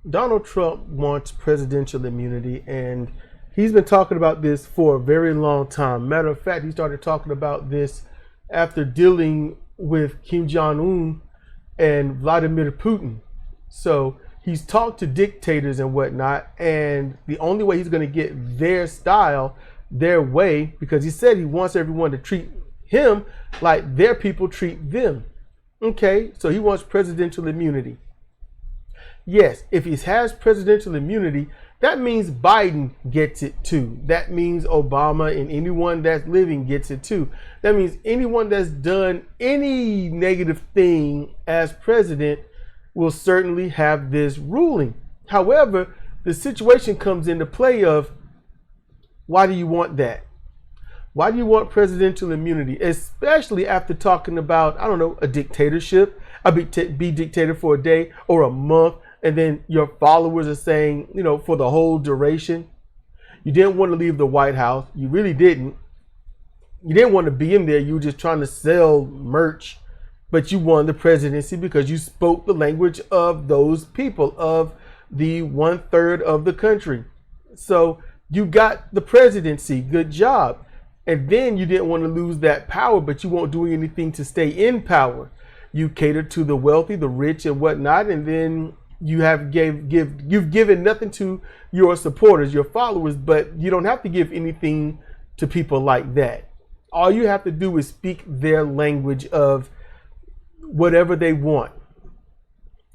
Donald Trump wants presidential immunity, and he's been talking about this for a very long time. Matter of fact, he started talking about this after dealing with Kim Jong-un and Vladimir Putin. So he's talked to dictators and whatnot, and the only way he's going to get their style, their way, because he said he wants everyone to treat him like their people treat them. Okay, so he wants presidential immunity. Yes, if he has presidential immunity, that means Biden gets it too. That means Obama and anyone that's living gets it too. That means anyone that's done any negative thing as president will certainly have this ruling. However, the situation comes into play of, why do you want that? Why do you want presidential immunity? Especially after talking about, I don't know, a dictatorship. Be dictator for a day or a month, and then your followers are saying, for the whole duration. You didn't want to leave the White House. You really didn't. You didn't want to be in there. You were just trying to sell merch, but you won the presidency because you spoke the language of those people, of the 1/3 of the country. So you got the presidency. Good job. And then you didn't want to lose that power, but you won't do anything to stay in power. You cater to the wealthy, the rich, and whatnot, and then you've given nothing to your supporters, your followers, but you don't have to give anything to people like that. All you have to do is speak their language of whatever they want.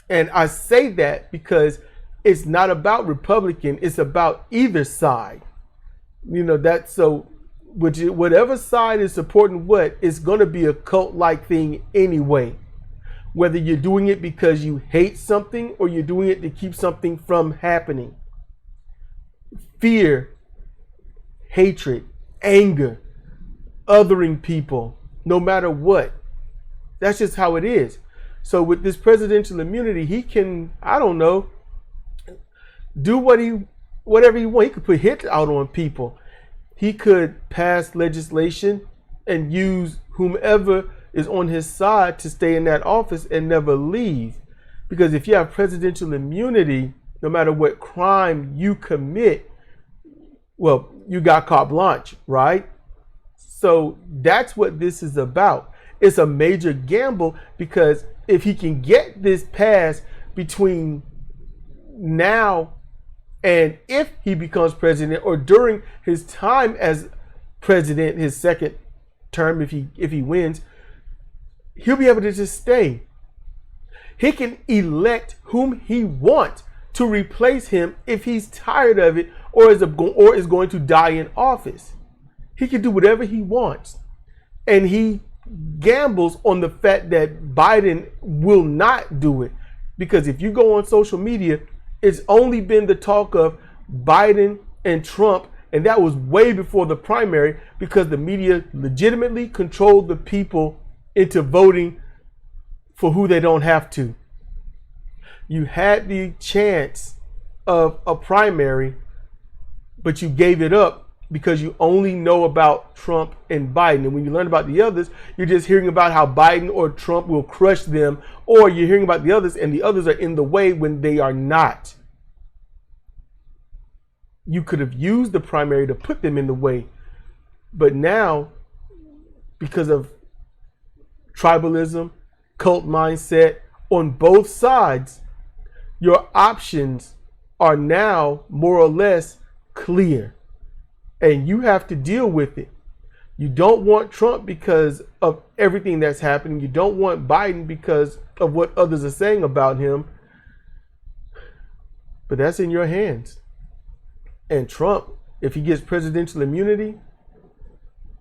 And I say that because it's not about Republican, it's about either side. That's so. Whatever side is supporting what, it's going to be a cult-like thing anyway. Whether you're doing it because you hate something or you're doing it to keep something from happening. Fear, hatred, anger, othering people, no matter what. That's just how it is. So with this presidential immunity, he can, I don't know, do whatever he wants. He could put hits out on people. He could pass legislation and use whomever is on his side to stay in that office and never leave. Because if you have presidential immunity, no matter what crime you commit, well, you got carte blanche, right? So that's what this is about. It's a major gamble, because if he can get this passed between now and if he becomes president, or during his time as president, his second term, if he wins, he'll be able to just stay. He can elect whom he wants to replace him if he's tired of it or is going to die in office. He can do whatever he wants. And he gambles on the fact that Biden will not do it. Because if you go on social media, it's only been the talk of Biden and Trump, and that was way before the primary, because the media legitimately controlled the people into voting for who they don't have to. You had the chance of a primary, but you gave it up because you only know about Trump and Biden. And when you learn about the others, you're just hearing about how Biden or Trump will crush them, or you're hearing about the others and the others are in the way when they are not. You could have used the primary to put them in the way. But now, because of tribalism, cult mindset on both sides, your options are now more or less clear. And you have to deal with it. You don't want Trump because of everything that's happening. You don't want Biden because of what others are saying about him. But that's in your hands. And Trump, if he gets presidential immunity,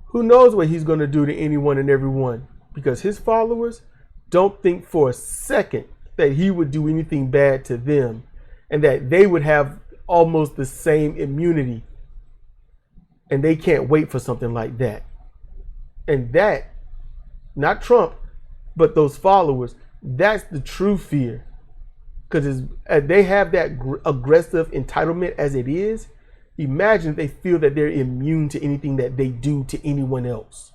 who knows what he's going to do to anyone and everyone? Because his followers don't think for a second that he would do anything bad to them, and that they would have almost the same immunity. And they can't wait for something like that. And that, not Trump, but those followers, that's the true fear. Because they have that aggressive entitlement as it is. Imagine if they feel that they're immune to anything that they do to anyone else.